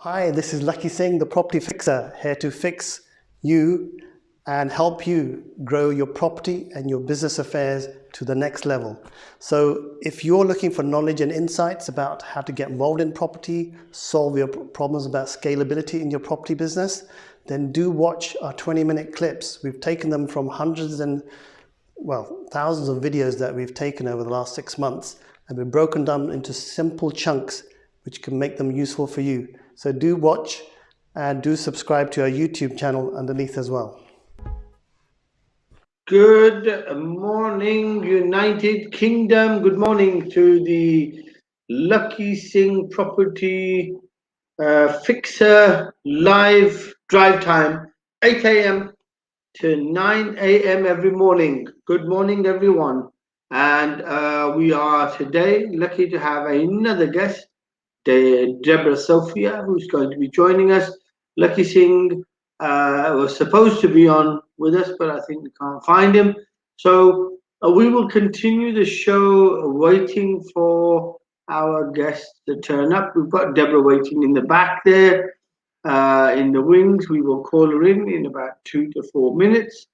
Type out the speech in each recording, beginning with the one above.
Hi, this is Lakhi Singh, the property fixer, here to fix you and help you grow your property and your business affairs to the next level. So if you're looking for knowledge and insights about how to get involved in property, solve your problems about scalability in your property business, then do watch our 20-minute clips. We've taken them from hundreds and, thousands of videos that we've taken over the last 6 months, and we've broken them into simple chunks which can make them useful for you. So do watch and do subscribe to our YouTube channel underneath as well. Good morning, United Kingdom. Good morning to the Lakhi Singh property fixer live drive time, 8 a.m. to 9 a.m. every morning. Good morning, everyone. And we are today lucky to have another guest, Deborah Sophia, who's going to be joining us. Lakhi Singh was supposed to be on with us, but I think we can't find him. So we will continue the show waiting for our guests to turn up. We've got Deborah waiting in the back there, in the wings. We will call her in about 2 to 4 minutes.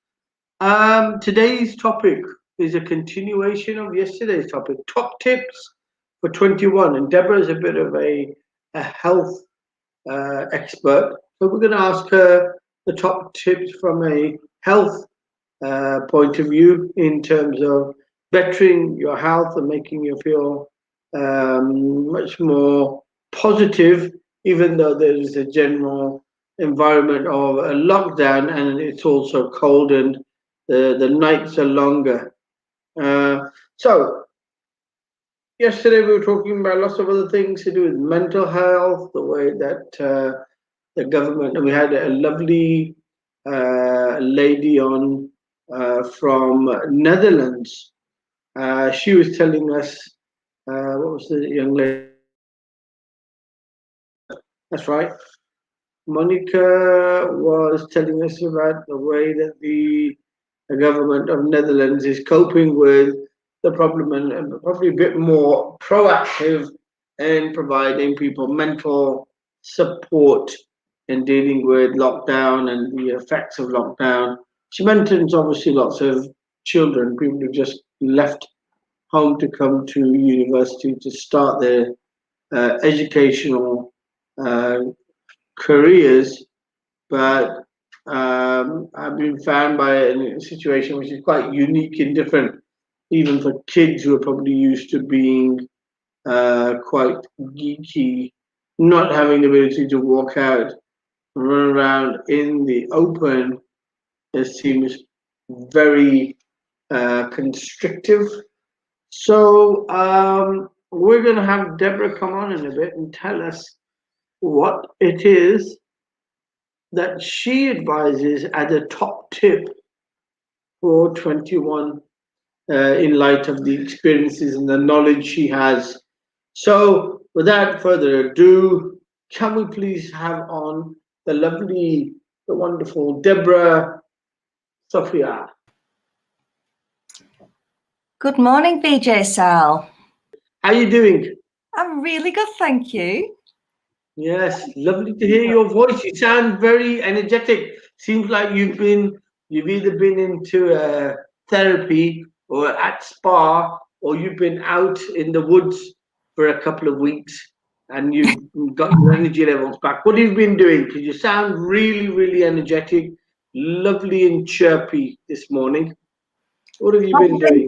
Today's topic is a continuation of yesterday's topic, top tips for 21, and Deborah is a bit of a health expert, so we're going to ask her the top tips from a health point of view in terms of bettering your health and making you feel much more positive, even though there is a general environment of a lockdown and it's also cold and the nights are longer. So yesterday we were talking about lots of other things to do with mental health, the way that the government, and we had a lovely lady on from Netherlands. She was telling us, what was the young lady? That's right. Monica was telling us about the way that the government of Netherlands is coping with the problem and probably a bit more proactive in providing people mental support in dealing with lockdown and the effects of lockdown. She mentions obviously lots of children, people who just left home to come to university to start their educational careers, but I've been found by a situation which is quite unique and different, even for kids who are probably used to being quite geeky, not having the ability to walk out and run around in the open. It seems very constrictive. So we're going to have Deborah come on in a bit and tell us what it is that she advises as a top tip for 21 in light of the experiences and the knowledge she has. So without further ado, can we please have on the lovely, the wonderful Deborah Sophia. Good morning, BJ Sal. How are you doing? I'm really good, thank you. Yes, lovely to hear your voice. You sound very energetic. Seems like you've either been into therapy or at spa, or you've been out in the woods for a couple of weeks and you've got your energy levels back. What have you been doing? Because you sound really, really energetic, lovely and chirpy this morning. What have you been doing?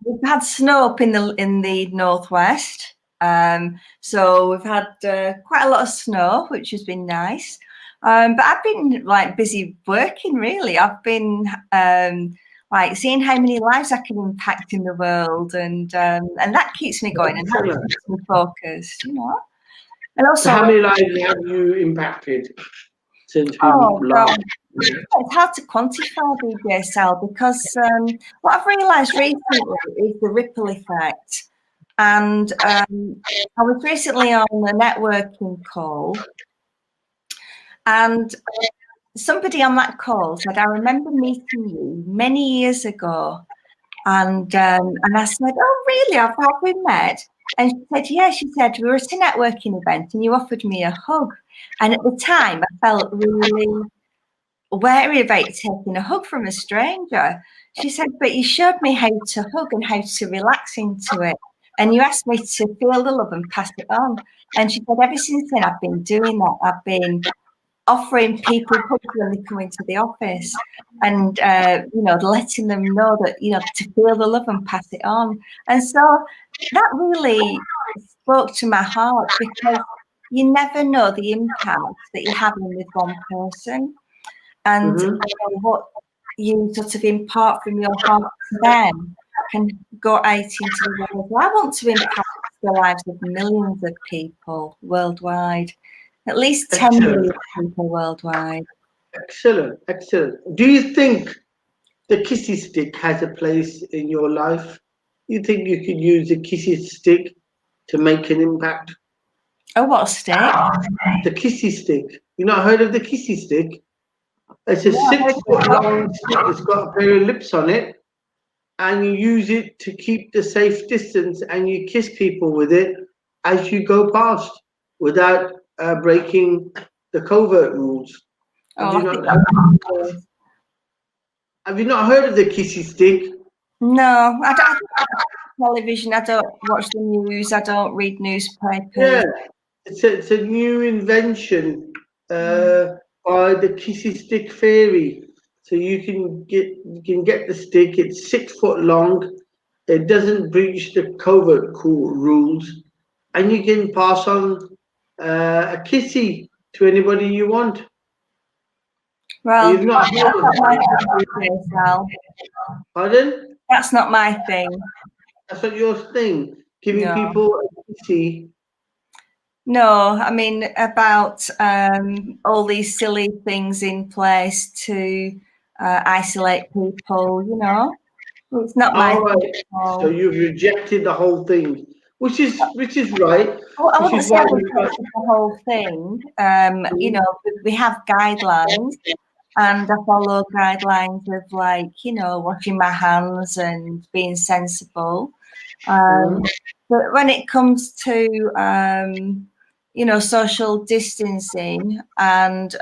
We've had snow up in the northwest. So we've had quite a lot of snow, which has been nice. But I've been like busy working, really. I've been like seeing how many lives I can impact in the world, and that keeps me going and that keeps me focused, you know. And also, so how many lives have you impacted since we last? It's hard to quantify, BJ Sal, because what I've realised recently is the ripple effect. And I was recently on a networking call, and somebody on that call said, "I remember meeting you many years ago," and I said, "Oh, really? Have we met?" And she said, yeah, she said, we were at a networking event and you offered me a hug. And at the time, I felt really wary about taking a hug from a stranger. She said, but you showed me how to hug and how to relax into it. And you asked me to feel the love and pass it on. And she said, ever since then, I've been doing that. I've been offering people hugs when they come into the office and, you know, letting them know that, you know, to feel the love and pass it on. And so that really spoke to my heart, because you never know the impact that you're having with one person. And what you sort of impart from your heart to them can go out into the world. I want to impact the lives of millions of people worldwide, at least 10 million people worldwide. Excellent, excellent. Do you think the kissy stick has a place in your life? You think you could use a kissy stick to make an impact? Oh, what stick? The kissy stick. You not heard of the kissy stick? It's a 6-foot long stick. It's got a pair of lips on it, and you use it to keep the safe distance, and you kiss people with it as you go past without breaking the covert rules. Have you not heard of the kissy stick? No, I don't watch television, I don't watch the news, I don't read newspapers. Yeah, it's a new invention by the kissy stick fairy. So you can get the stick. It's 6 foot long. It doesn't breach the covert rules, and you can pass on a kissy to anybody you want. Well, you've not heard of that. Pardon? That's not my thing. That's not your thing. Giving people a kissy. No, I mean about all these silly things in place to isolate people. You know, it's not my thing. So you've rejected the whole thing, which is right. Well, I wouldn't say I've rejected the whole thing. You know, we have guidelines, and I follow guidelines of, like, you know, washing my hands and being sensible. But when it comes to you know, social distancing and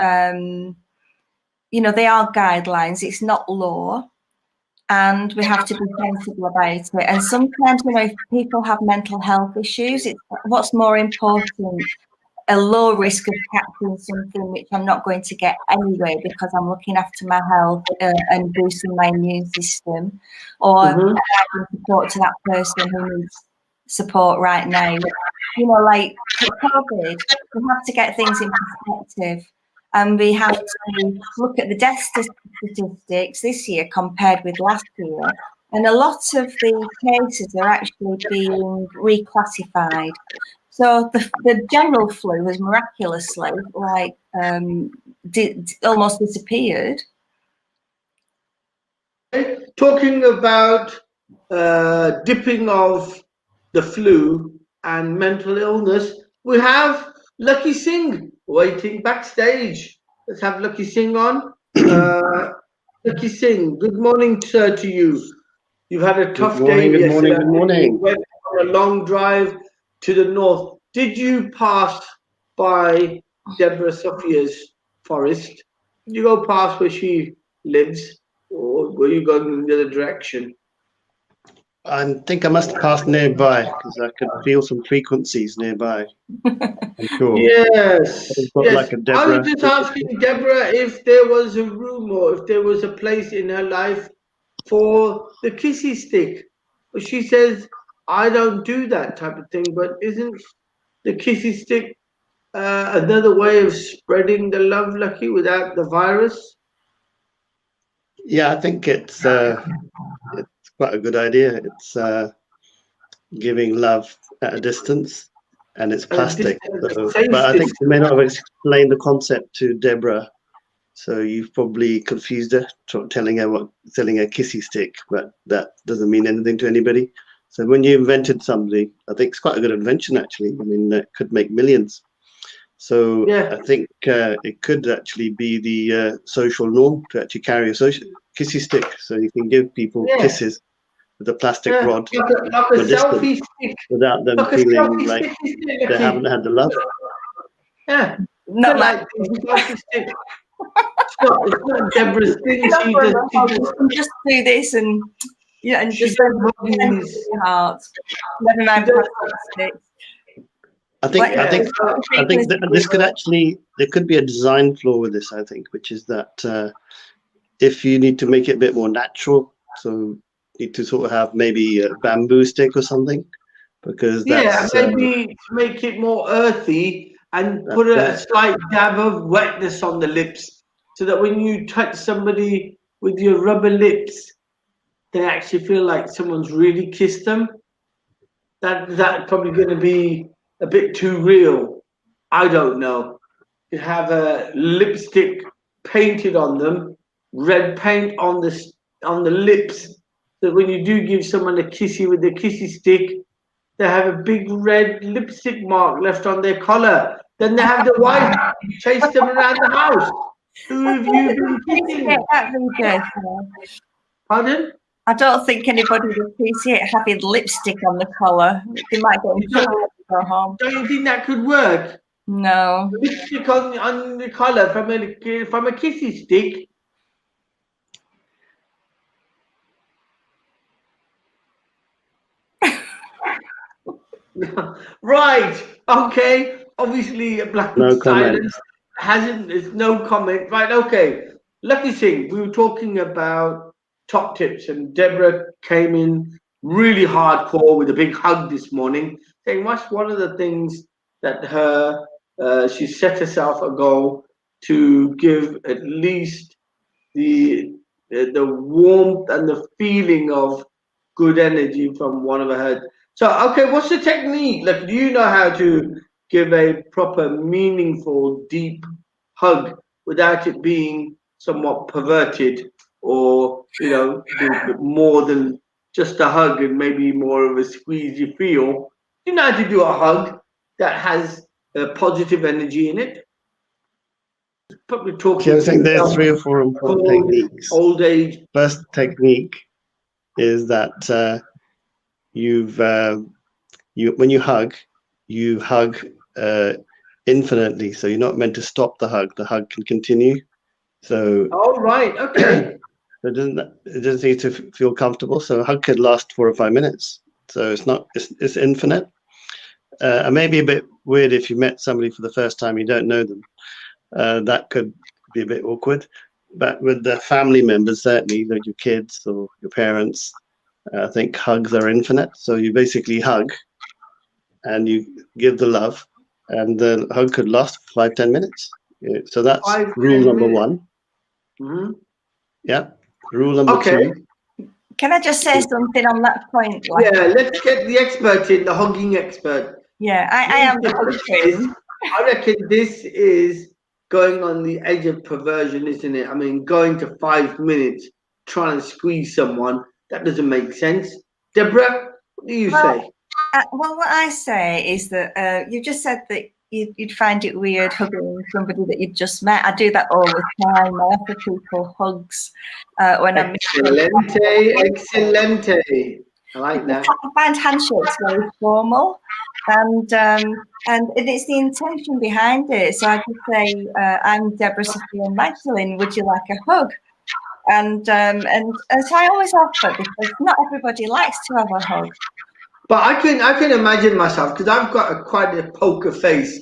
you know, they are guidelines. It's not law. And we have to be sensible about it. And sometimes, you know, if people have mental health issues, it's what's more important, a low risk of catching something which I'm not going to get anyway because I'm looking after my health and boosting my immune system, or providing support to that person who needs support right now. You know, like COVID, we have to get things in perspective. And we have to look at the death statistics this year compared with last year. And a lot of the cases are actually being reclassified. So the general flu has miraculously, like, almost disappeared. Talking about dipping of the flu and mental illness, we have Lakhi Singh waiting backstage. Let's have Lakhi Singh on. Lakhi Singh, good morning, sir, to you. You've had a tough day yesterday. Good morning. You went on a long drive to the north. Did you pass by Deborah Sophia's forest? Did you go past where she lives, or were you going in the other direction? I think I must have passed nearby because I could feel some frequencies nearby. I'm sure. Yes. Like a Deborah. I was just asking Deborah if there was a room or if there was a place in her life for the kissy stick. But she says, I don't do that type of thing. But isn't the kissy stick another way of spreading the love, Lakhi, without the virus? Yeah, I think it's quite a good idea. It's giving love at a distance, and it's plastic. But I think you may not have explained the concept to Deborah, so you've probably confused her, telling her a kissy stick, but that doesn't mean anything to anybody. So when you invented something, I think it's quite a good invention, actually. I mean, it could make millions. So yeah. I think it could actually be the social norm to actually carry a kissy stick, so you can give people kisses with a plastic Yeah, rod like a selfie stick. without them Like a feeling selfie like stick, isn't it, they Lakhi? haven't had the love. Yeah, Not like a selfie stick. It's not Deborah's thing. just do this and and She just does huggies. your heart. Never mind plastic sticks. I think that this could actually, there could be a design flaw with this, I think, which is that if you need to make it a bit more natural, so you need to sort of have maybe a bamboo stick or something, because that's maybe to make it more earthy and put a slight dab of wetness on the lips, so that when you touch somebody with your rubber lips, they actually feel like someone's really kissed them. That's probably going to be a bit too real. I don't know. You have a lipstick painted on them, red paint on the lips, so when you do give someone a kissy with a kissy stick, they have a big red lipstick mark left on their collar. Then they have the wife chase them around the house. Who have you been kissing? Pardon? I don't think anybody would appreciate having lipstick on the collar. They might go and go home. Don't you think that could work? No. Lipstick on the collar from a kissy stick. Right. Okay. Obviously, a blank silence there's no comment. Right. Okay. Lakhi Singh, we were talking about top tips, and Deborah came in really hardcore with a big hug this morning, saying what's one of the things that she set herself a goal to give at least the warmth and the feeling of good energy from one of her heads. So, okay, what's the technique? Like, do you know how to give a proper, meaningful, deep hug without it being somewhat perverted, or more than just a hug and maybe more of a squeeze you feel? You know how to do a hug that has positive energy in it. Probably talking. I think there's 3 or 4 important techniques. Old age. First technique is that when you hug infinitely. So you're not meant to stop the hug. The hug can continue. So. All right. Okay. It doesn't need to feel comfortable. So a hug could last 4 or 5 minutes. So it's infinite. And maybe a bit weird if you met somebody for the first time, you don't know them. That could be a bit awkward. But with the family members, certainly, like your kids or your parents, I think hugs are infinite. So you basically hug and you give the love, and the hug could last 5-10 minutes. So that's rule number 1. Mm-hmm. Yeah. Rule number 2. Can I just say something on that point? Yeah, let's get the expert in, the hugging expert. Yeah, I am the hug. I reckon this is going on the edge of perversion, isn't it? I mean, going to 5 minutes trying to squeeze someone, that doesn't make sense. Deborah, what do you say? Well, what I say is that you just said that you'd find it weird hugging somebody that you've just met. I do that all the time. I offer people hugs when I'm Excelente. I like that. I find handshakes very formal, and it's the intention behind it. So I could say, I'm Deborah Sophia Magdalene. Would you like a hug? And so I always offer, because not everybody likes to have a hug. But I can imagine myself, because I've got quite a poker face.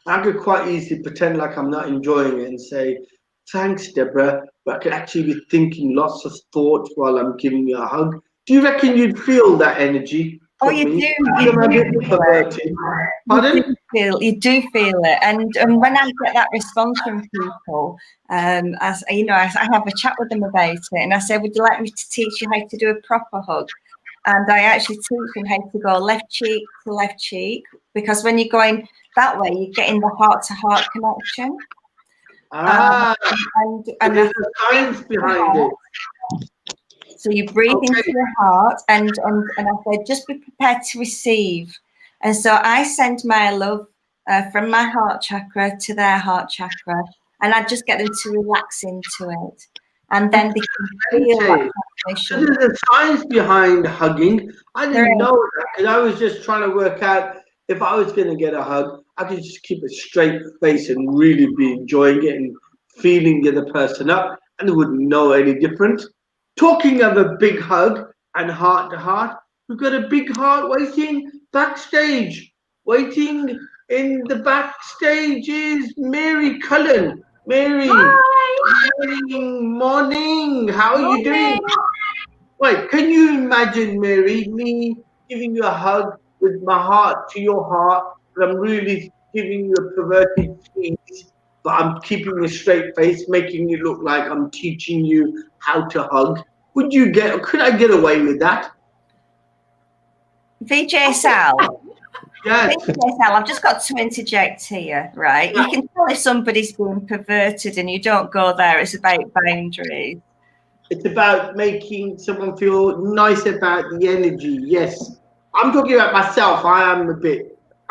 I could quite easily pretend like I'm not enjoying it and say, thanks, Deborah, but I could actually be thinking lots of thoughts while I'm giving you a hug. Do you reckon you'd feel that energy? Oh, you do. Pardon? You do feel it, and when I get that response from people, as you know, I have a chat with them about it, and I say, "Would you like me to teach you how to do a proper hug?" And I actually teach them how to go left cheek to left cheek, because when you're going that way, you're getting the heart-to-heart connection. And there's a science behind it. So you breathe into your heart, and I said, just be prepared to receive. And so I send my love from my heart chakra to their heart chakra, and I just get them to relax into it. And then they can feel that conversation. So there's a science behind hugging. I didn't know that, because I was just trying to work out if I was going to get a hug, I could just keep a straight face and really be enjoying it and feeling the other person up, and they wouldn't know any different. Talking of a big hug and heart to heart, we've got a big heart waiting backstage. Waiting in the backstage is Mary Cullen. Mary. Hi. Morning. How are you doing? Wait, can you imagine, Mary, me giving you a hug with my heart to your heart, but I'm really giving you a perverted tease, but I'm keeping a straight face, making it look like I'm teaching you how to hug? Could I get away with that? VJ Sal. Yes. VJ Sal, I've just got to interject here, right? You can tell if somebody's being perverted and you don't go there. It's about boundaries. It's about making someone feel nice about the energy. Yes. I'm talking about myself. I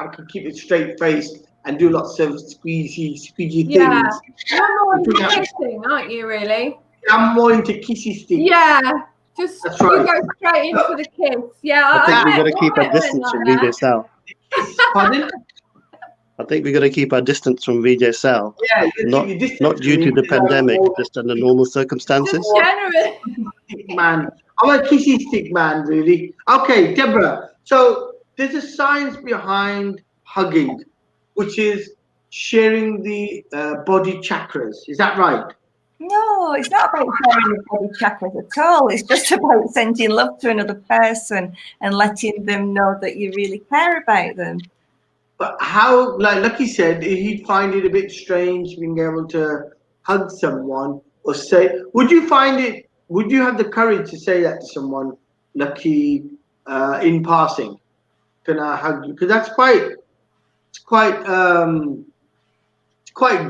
can keep it straight faced and do lots of squeezy things. You're more into kissing, aren't you, really? I'm more into kissy sticks. Yeah. Just That's right. You go straight in for the kiss. Yeah. I think we've got to keep our distance from VJ Sal. Pardon? I think we've got to keep our distance from VJ Sal. Yeah, not due to the pandemic, just under normal circumstances. Just generous. Man, I'm a kissy stick man, really. Okay, Deborah. So there's a science behind hugging, which is sharing the body chakras. Is that right? No, it's not about sharing the body chakras at all. It's just about sending love to another person and letting them know that you really care about them. But how, like Lakhi said, he'd find it a bit strange being able to hug someone or say, would you have the courage to say that to someone, Lakhi, in passing? Can I hug you? Because that's quite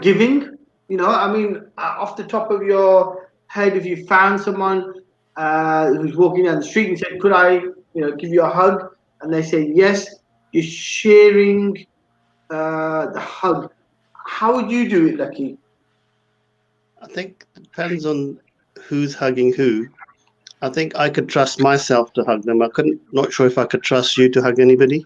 giving, you know. I mean, off the top of your head, if you found someone who's walking down the street and said, could I, give you a hug? And they say yes, you're sharing the hug. How would you do it, Lakhi? I think it depends on who's hugging who. I think I could trust myself to hug them. Not sure if I could trust you to hug anybody.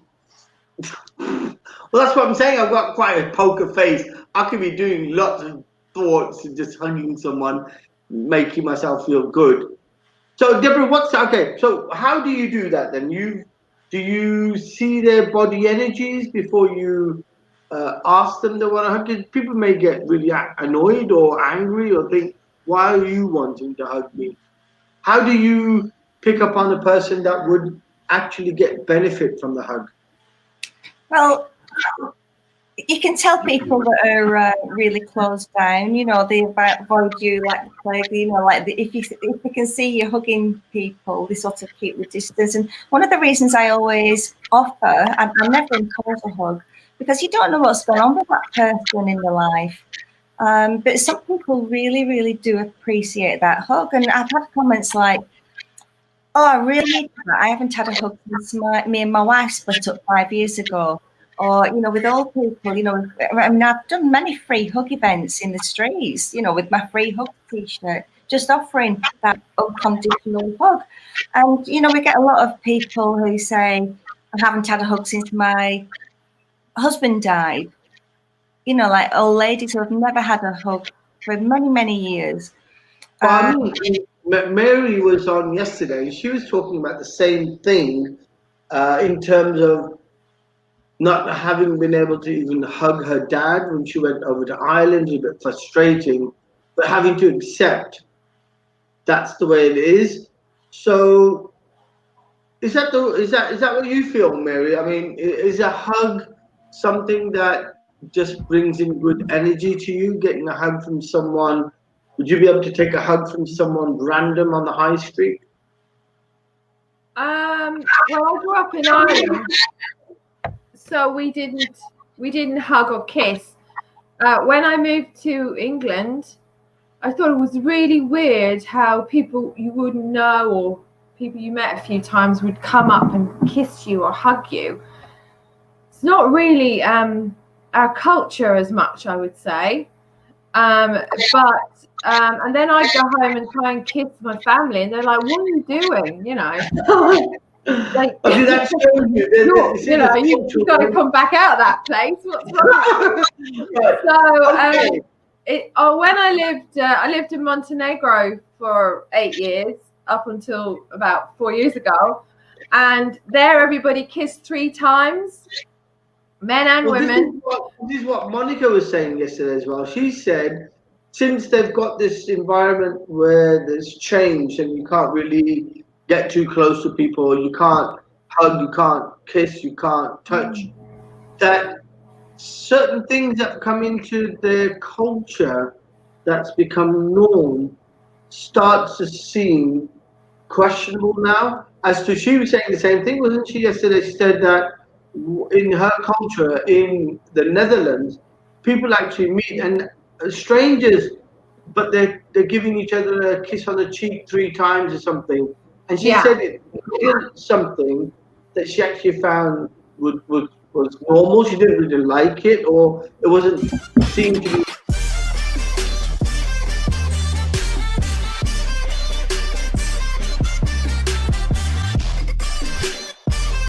Well, that's what I'm saying. I've got quite a poker face. I could be doing lots of thoughts and just hugging someone, making myself feel good. So, Deborah, so how do you do that then? Do you see their body energies before you ask them to want to hug? Because people may get really annoyed or angry or think, why are you wanting to hug me? How do you pick up on the person that would actually get benefit from the hug? Well, you can tell people that are really closed down, they avoid you like the plague, if they can see you hugging people, they sort of keep the distance. And one of the reasons I always offer, and I never encourage a hug, because you don't know what's going on with that person in their life. But some people really, really do appreciate that hug. And I've had comments like, oh, I really need that. I haven't had a hug since me and my wife split up 5 years ago. Or, with old people, I mean, I've done many free hug events in the streets, with my free hug t-shirt, just offering that unconditional hug. And, we get a lot of people who say, I haven't had a hug since my husband died. Like old ladies who have never had a hug for many, many years. Mary was on yesterday. She was talking about the same thing in terms of not having been able to even hug her dad when she went over to Ireland. It's a bit frustrating, but having to accept that's the way it is. So is that what you feel, Mary? I mean, is a hug something that just brings in good energy to you? Getting a hug from someone, would you be able to take a hug from someone random on the high street? Well, I grew up in Ireland, so we didn't hug or kiss. When I moved to England, I thought it was really weird how people you wouldn't know or people you met a few times would come up and kiss you or hug you. It's not really our culture as much, I would say. But And then I'd go home and try and kiss my family, and they're like, "What are you doing?" You know, like you know, you've got to come back out of that place. What's wrong? So when I lived in Montenegro for 8 years, up until about 4 years ago, and there everybody kissed 3 times, men and women. This is what Monica was saying yesterday as well. She said, since they've got this environment where there's change and you can't really get too close to people, you can't hug, you can't kiss, you can't touch, that certain things that come into their culture that's become norm starts to seem questionable now. As to, she was saying the same thing, wasn't she, yesterday? She said that in her culture in the Netherlands, people actually meet and strangers, but they're giving each other a kiss on the cheek 3 times or something. And she said it wasn't something that she actually found was normal. She didn't really like it, or it wasn't seemed to be